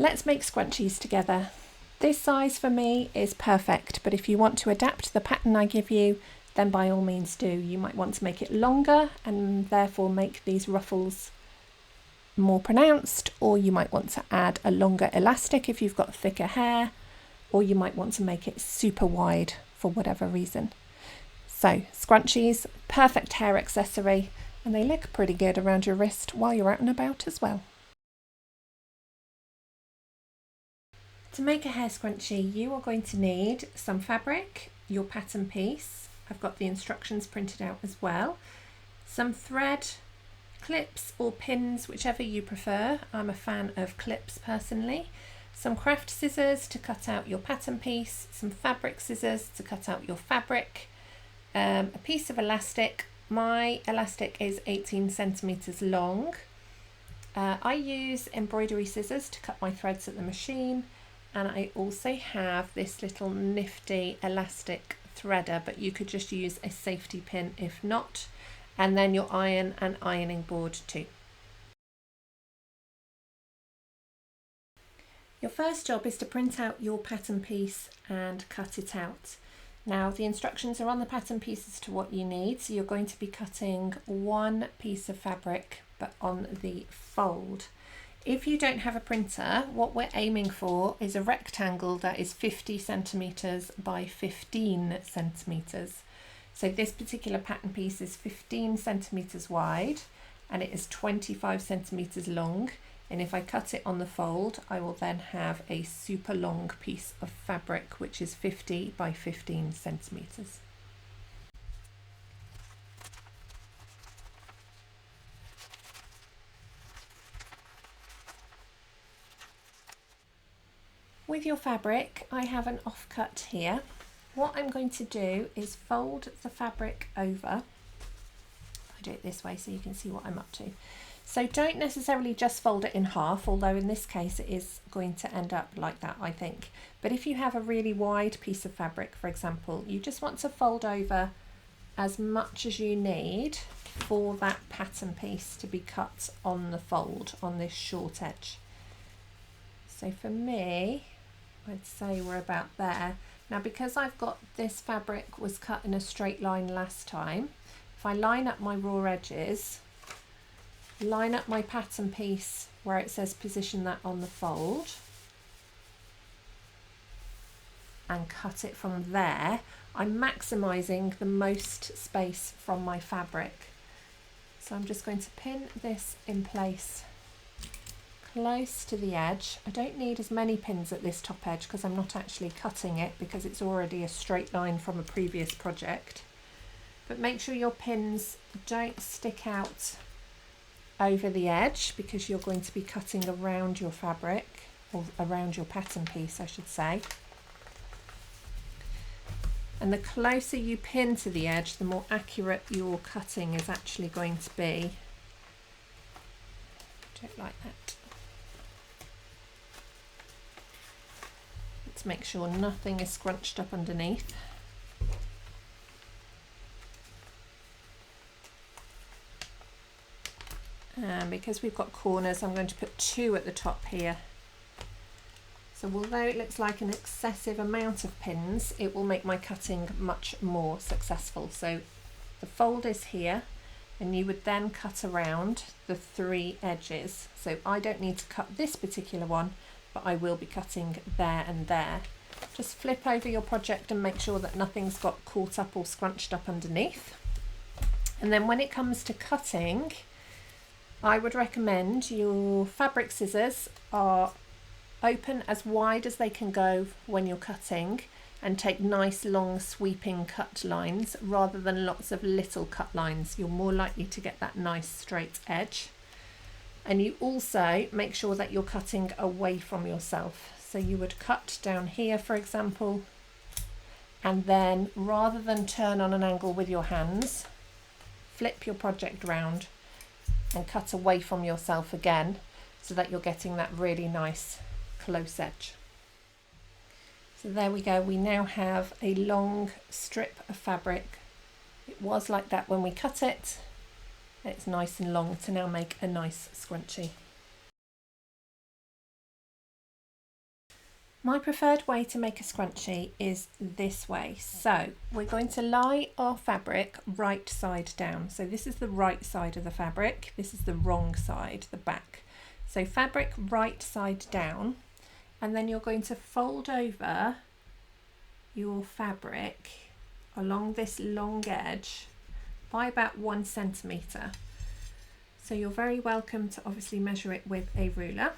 Let's make scrunchies together. This size for me is perfect, but if you want to adapt the pattern I give you, then by all means do. You might want to make it longer and therefore make these ruffles more pronounced, or you might want to add a longer elastic if you've got thicker hair, or you might want to make it super wide for whatever reason. So scrunchies, perfect hair accessory, and they look pretty good around your wrist while you're out and about as well. To make a hair scrunchie, you are going to need some fabric, your pattern piece. I've got the instructions printed out as well. Some thread, clips or pins, whichever you prefer. I'm a fan of clips personally. Some craft scissors to cut out your pattern piece, some fabric scissors to cut out your fabric, a piece of elastic. My elastic is 18 centimeters long. I use embroidery scissors to cut my threads at the machine, and I also have this little nifty elastic threader, but you could just use a safety pin if not, and then your iron and ironing board too. Your first job is to print out your pattern piece and cut it out. Now the instructions are on the pattern piece as to what you need, so you're going to be cutting one piece of fabric but on the fold. If you don't have a printer, what we're aiming for is a rectangle that is 50 centimeters by 15 centimeters. So this particular pattern piece is 15 centimeters wide and it is 25 centimeters long. And if I cut it on the fold, I will then have a super long piece of fabric, which is 50 by 15 centimeters. With your fabric, I have an offcut here. What I'm going to do is fold the fabric over. I do it this way so you can see what I'm up to. So don't necessarily just fold it in half, although in this case it is going to end up like that, I think. But if you have a really wide piece of fabric, for example, you just want to fold over as much as you need for that pattern piece to be cut on the fold, on this short edge. So for me, I'd say we're about there. Now because I've got this fabric was cut in a straight line last time, if I line up my raw edges, line up my pattern piece where it says position that on the fold and cut it from there, I'm maximising the most space from my fabric. So I'm just going to pin this in place close to the edge. I don't need as many pins at this top edge because I'm not actually cutting it because it's already a straight line from a previous project. But make sure your pins don't stick out over the edge because you're going to be cutting around your fabric, or around your pattern piece I should say. And the closer you pin to the edge, the more accurate your cutting is actually going to be. Don't like that. Let's make sure nothing is scrunched up underneath. And because we've got corners, I'm going to put 2 at the top here. So although it looks like an excessive amount of pins, it will make my cutting much more successful. So the fold is here, and you would then cut around the 3 edges. So I don't need to cut this particular one, but I will be cutting there and there. Just flip over your project and make sure that nothing's got caught up or scrunched up underneath. And then when it comes to cutting, I would recommend your fabric scissors are open as wide as they can go when you're cutting and take nice long sweeping cut lines rather than lots of little cut lines. You're more likely to get that nice straight edge. And you also make sure that you're cutting away from yourself. So you would cut down here, for example, and then rather than turn on an angle with your hands, flip your project round and cut away from yourself again so that you're getting that really nice close edge. So there we go, we now have a long strip of fabric. It was like that when we cut it. It's nice and long to now make a nice scrunchie. My preferred way to make a scrunchie is this way. So we're going to lie our fabric right side down. So this is the right side of the fabric. This is the wrong side, the back. So fabric right side down, and then you're going to fold over your fabric along this long edge by about 1 centimetre. So you're very welcome to obviously measure it with a ruler.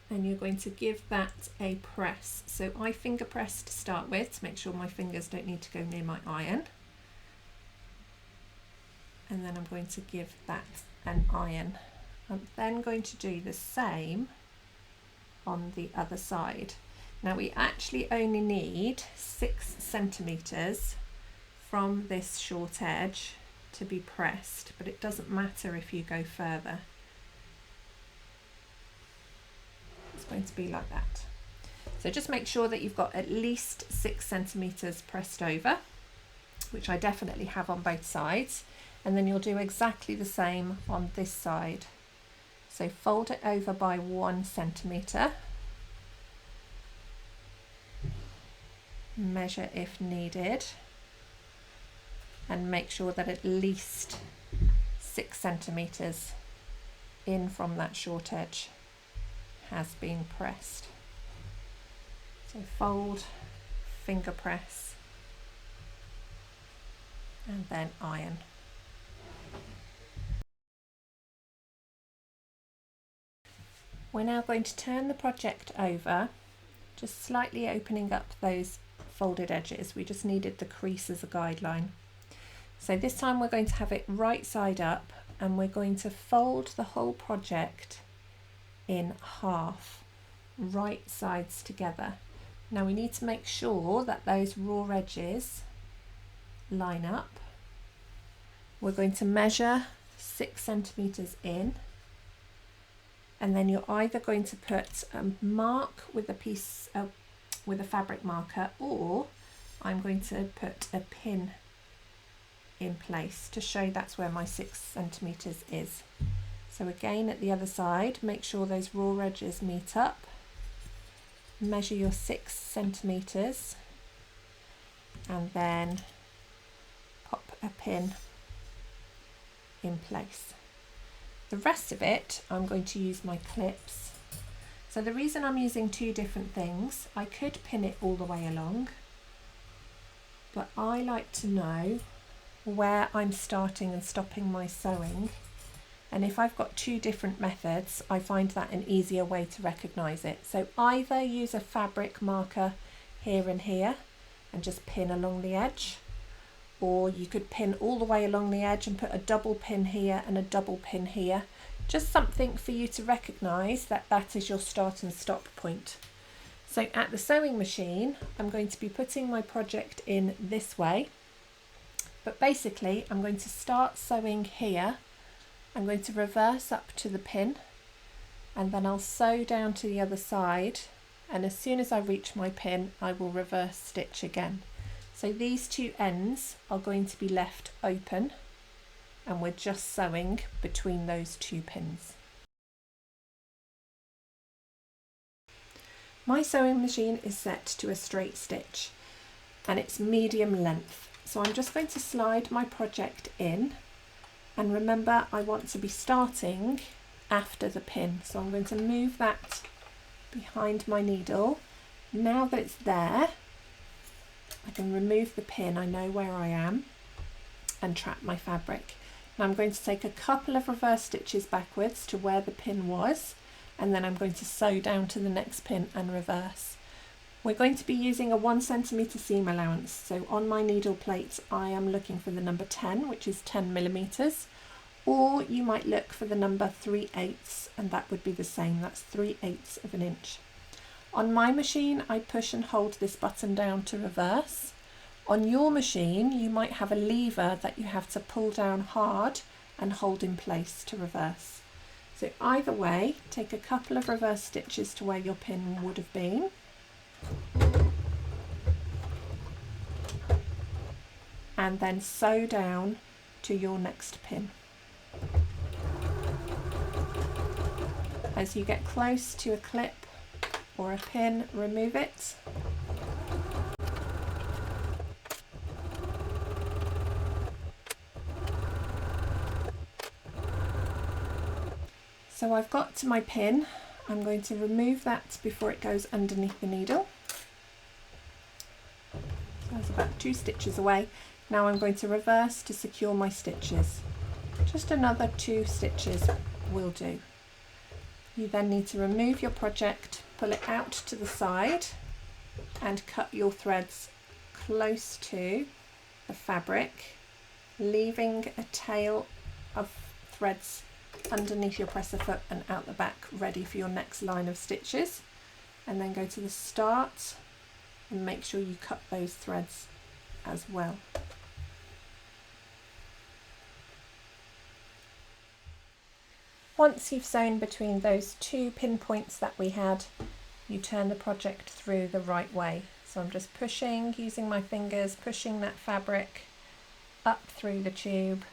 And you're going to give that a press. So I finger press to start with to make sure my fingers don't need to go near my iron. And then I'm going to give that an iron. I'm then going to do the same on the other side. Now we actually only need 6 centimetres from this short edge to be pressed, but it doesn't matter if you go further. It's going to be like that. So just make sure that you've got at least 6 centimetres pressed over, which I definitely have on both sides, and then you'll do exactly the same on this side. So fold it over by 1 centimetre, measure if needed, and make sure that at least 6 centimetres in from that short edge has been pressed. So fold, finger press, and then iron. We're now going to turn the project over, just slightly opening up those folded edges. We just needed the crease as a guideline. So this time we're going to have it right side up, and we're going to fold the whole project in half, right sides together. Now we need to make sure that those raw edges line up. We're going to measure 6 centimetres in, and then you're either going to put a mark with a piece with a fabric marker, or I'm going to put a pin in place to show that's where my 6 centimetres is. So again, at the other side, make sure those raw edges meet up, measure your 6 centimetres, and then pop a pin in place. The rest of it, I'm going to use my clips. So the reason I'm using 2 different things, I could pin it all the way along, but I like to know where I'm starting and stopping my sewing. And if I've got 2 different methods, I find that an easier way to recognise it. So either use a fabric marker here and here and just pin along the edge, or you could pin all the way along the edge and put a double pin here and a double pin here. Just something for you to recognise that that is your start and stop point. So at the sewing machine, I'm going to be putting my project in this way, but basically I'm going to start sewing here. I'm going to reverse up to the pin, and then I'll sew down to the other side, and as soon as I reach my pin I will reverse stitch again. So these 2 ends are going to be left open, and we're just sewing between those 2 pins. My sewing machine is set to a straight stitch and it's medium length, so I'm just going to slide my project in. And remember, I want to be starting after the pin, so I'm going to move that behind my needle. Now that it's there, I can remove the pin, I know where I am, and trap my fabric. Now I'm going to take a couple of reverse stitches backwards to where the pin was, and then I'm going to sew down to the next pin and reverse. We're going to be using a 1 centimetre seam allowance, so on my needle plate I am looking for the number 10, which is 10 millimetres, or you might look for the number 3/8, and that would be the same, that's 3/8 of an inch. On my machine I push and hold this button down to reverse. On your machine you might have a lever that you have to pull down hard and hold in place to reverse. So either way, take a couple of reverse stitches to where your pin would have been. And then sew down to your next pin. As you get close to a clip or a pin, remove it. So I've got to my pin. I'm going to remove that before it goes underneath the needle. So that's about 2 stitches away. Now I'm going to reverse to secure my stitches. Just another 2 stitches will do. You then need to remove your project, pull it out to the side and cut your threads close to the fabric, leaving a tail of threads underneath your presser foot and out the back ready for your next line of stitches. And then go to the start and make sure you cut those threads as well. Once you've sewn between those 2 pinpoints that we had, you turn the project through the right way. So I'm just pushing, using my fingers, pushing that fabric up through the tube,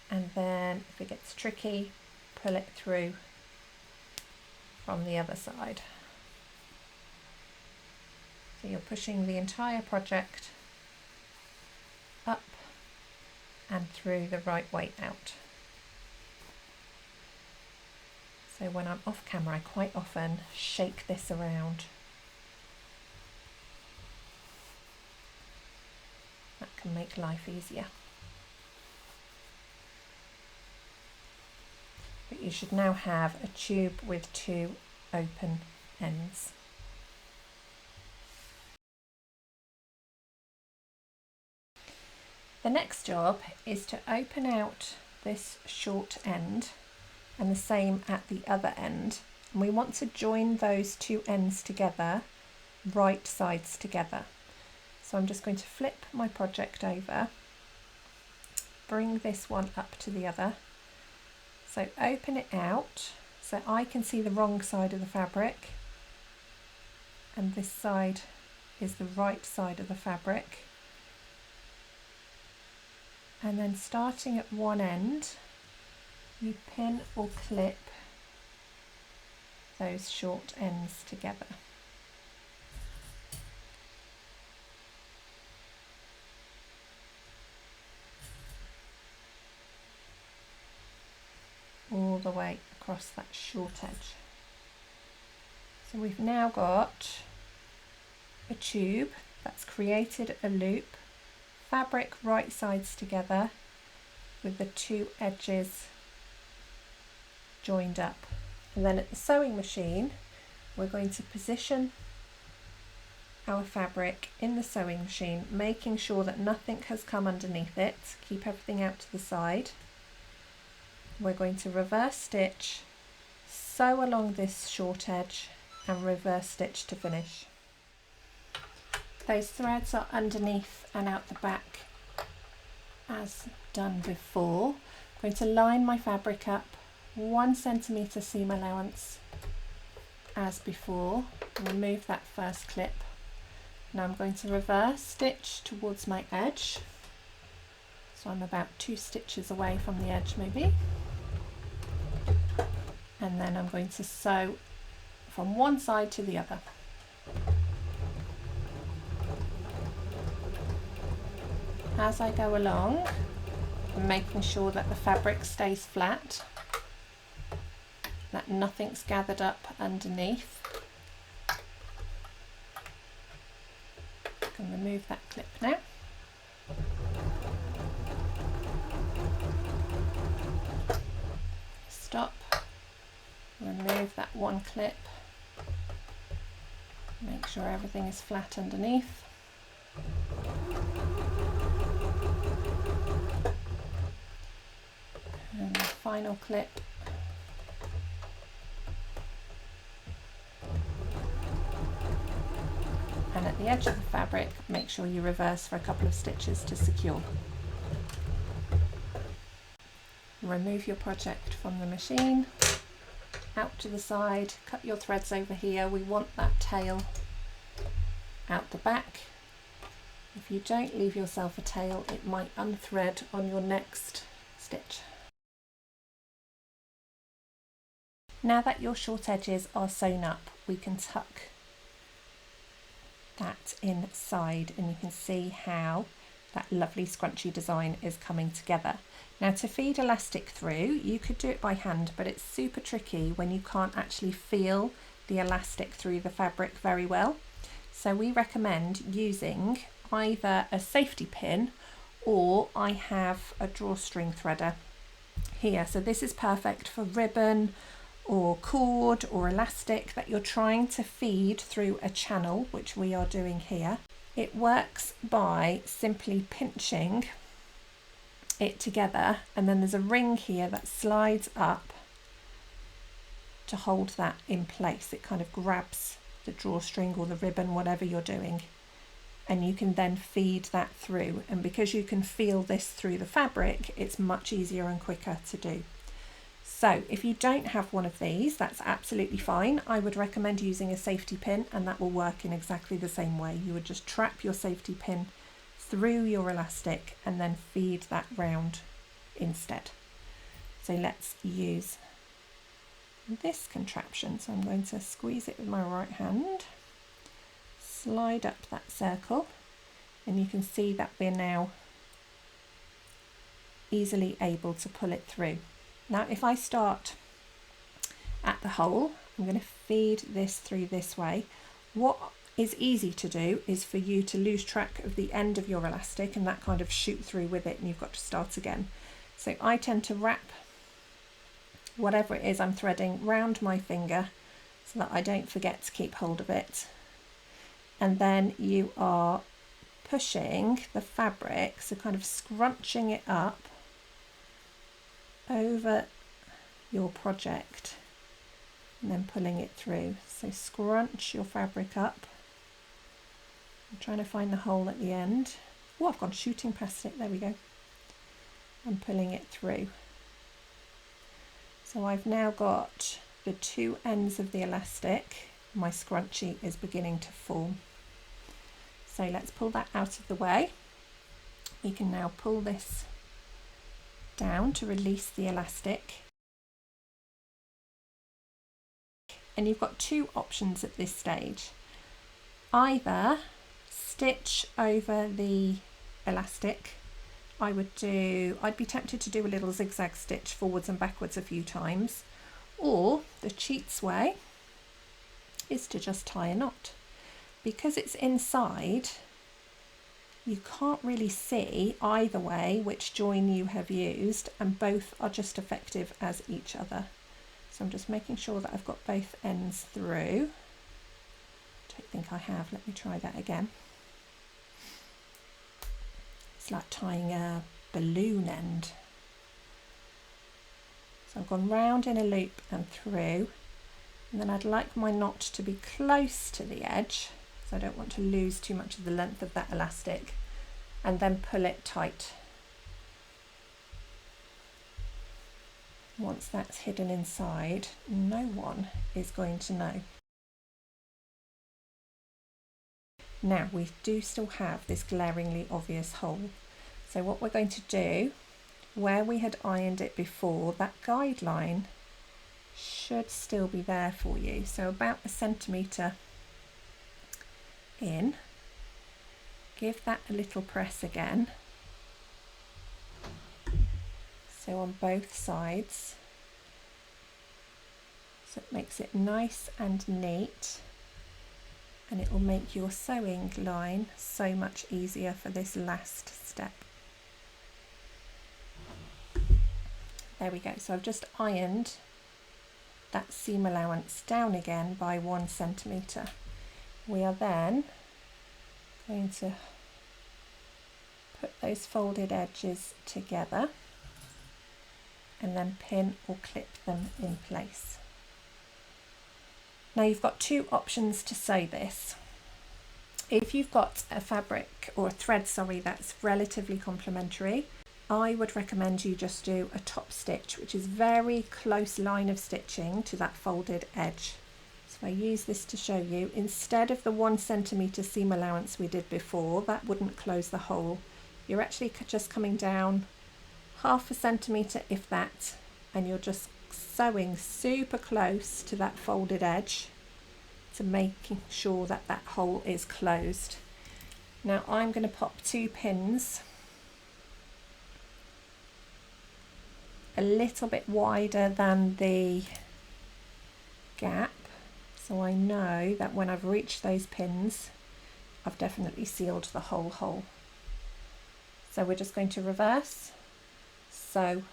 and then if it gets tricky, pull it through from the other side. So you're pushing the entire project up and through the right way out. So when I'm off camera, I quite often shake this around. That can make life easier. But you should now have a tube with 2 open ends. The next job is to open out this short end, and the same at the other end, and we want to join those 2 ends together, right sides together. So I'm just going to flip my project over, bring this one up to the other, so open it out so I can see the wrong side of the fabric and this side is the right side of the fabric, and then starting at one end you pin or clip those short ends together. All the way across that short edge. So we've now got a tube that's created a loop, fabric right sides together with the 2 edges joined up. And then at the sewing machine we're going to position our fabric in the sewing machine, making sure that nothing has come underneath it. Keep everything out to the side. We're going to reverse stitch, sew along this short edge and reverse stitch to finish. Those threads are underneath and out the back as done before. I'm going to line my fabric up, 1 centimetre seam allowance as before, remove that first clip. Now I'm going to reverse stitch towards my edge, so I'm about 2 stitches away from the edge maybe, and then I'm going to sew from one side to the other. As I go along, I'm making sure that the fabric stays flat, that nothing's gathered up underneath. I can remove that clip now. Stop, remove that one clip, make sure everything is flat underneath. And the final clip. And at the edge of the fabric, make sure you reverse for a couple of stitches to secure. Remove your project from the machine, out to the side, cut your threads over here. We want that tail out the back. If you don't leave yourself a tail, it might unthread on your next stitch. Now that your short edges are sewn up, we can tuck that inside, and you can see how that lovely scrunchie design is coming together. Now, to feed elastic through, you could do it by hand, but it's super tricky when you can't actually feel the elastic through the fabric very well. So we recommend using either a safety pin, or I have a drawstring threader here. So this is perfect for ribbon or cord or elastic that you're trying to feed through a channel, which we are doing here. It works by simply pinching it together, and then there's a ring here that slides up to hold that in place. It kind of grabs the drawstring or the ribbon, whatever you're doing, and you can then feed that through. And because you can feel this through the fabric, it's much easier and quicker to do. So if you don't have one of these, that's absolutely fine. I would recommend using a safety pin, and that will work in exactly the same way. You would just trap your safety pin through your elastic and then feed that round instead. So let's use this contraption. So I'm going to squeeze it with my right hand, slide up that circle, and you can see that we're now easily able to pull it through. Now, if I start at the hole, I'm going to feed this through this way. What is easy to do is for you to lose track of the end of your elastic and that kind of shoot through with it, and you've got to start again. So I tend to wrap whatever it is I'm threading round my finger so that I don't forget to keep hold of it. And then you are pushing the fabric, so kind of scrunching it up over your project and then pulling it through. So scrunch your fabric up. I'm trying to find the hole at the end. Oh, I've gone shooting past it. There we go. I'm pulling it through. So I've now got the two ends of the elastic. My scrunchie is beginning to form. So let's pull that out of the way. You can now pull this down to release the elastic. And you've got two options at this stage. Either stitch over the elastic. I'd be tempted to do a little zigzag stitch forwards and backwards a few times, or the cheats way is to just tie a knot. Because it's inside, you can't really see either way which join you have used, and both are just effective as each other. So I'm just making sure that I've got both ends through. Don't think I have. Let me try that again. It's like tying a balloon end. So I've gone round in a loop and through, and then I'd like my knot to be close to the edge, so I don't want to lose too much of the length of that elastic, and then pull it tight. Once that's hidden inside, no one is going to know. Now we do still have this glaringly obvious hole. So what we're going to do, where we had ironed it before, that guideline should still be there for you. So about 1 centimetre in, give that a little press again. So on both sides, so it makes it nice and neat, and it will make your sewing line so much easier for this last step. There we go. So I've just ironed that seam allowance down again by 1 centimetre. We are then going to put those folded edges together and then pin or clip them in place. Now you've got two options to sew this. If you've got a fabric or a thread, that's relatively complementary, I would recommend you just do a top stitch, which is very close line of stitching to that folded edge. So I use this to show you, instead of the 1 centimetre seam allowance we did before, that wouldn't close the hole. You're actually just coming down 0.5 centimetre, if that, and you're just sewing super close to that folded edge to making sure that that hole is closed. Now I'm going to pop 2 pins a little bit wider than the gap, so I know that when I've reached those pins I've definitely sealed the whole hole. So we're just going to reverse, sew,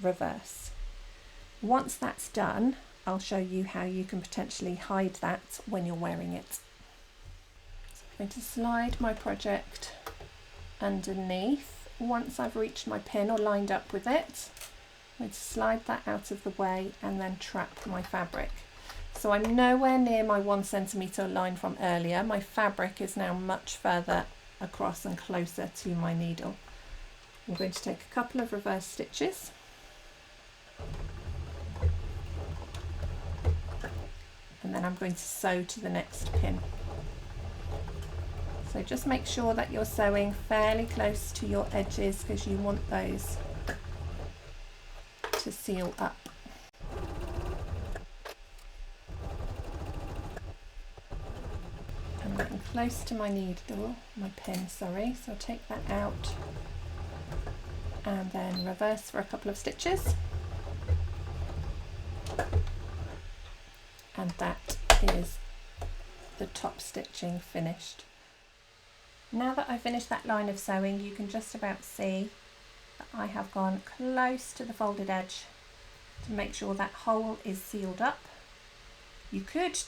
reverse. Once that's done, I'll show you how you can potentially hide that when you're wearing it. So I'm going to slide my project underneath. Once I've reached my pin or lined up with it, I'm going to slide that out of the way and then trap my fabric. So I'm nowhere near my 1 centimetre line from earlier. My fabric is now much further across and closer to my needle. I'm going to take a couple of reverse stitches and then I'm going to sew to the next pin. So just make sure that you're sewing fairly close to your edges because you want those to seal up. I'm getting close to my needle, my pin, sorry, so I'll take that out and then reverse for a couple of stitches, and that is the top stitching finished. Now that I've finished that line of sewing, you can just about see that I have gone close to the folded edge to make sure that hole is sealed up. You could,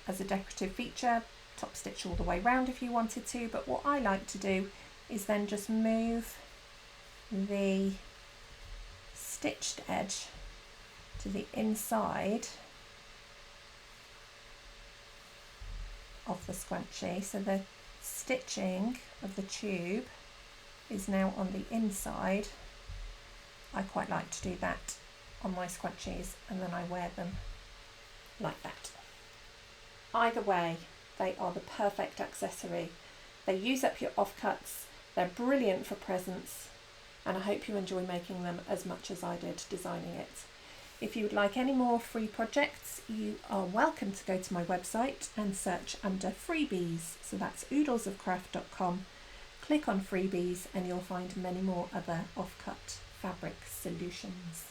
as a decorative feature, top stitch all the way round if you wanted to, but what I like to do is then just move the stitched edge to the inside of the scrunchie, so the stitching of the tube is now on the inside. I quite like to do that on my scrunchies and then I wear them like that. Either way, they are the perfect accessory. They use up your offcuts, they're brilliant for presents, and I hope you enjoy making them as much as I did designing it. If you would like any more free projects, you are welcome to go to my website and search under freebies. So that's oodlesofcraft.com. Click on freebies and you'll find many more other offcut fabric solutions.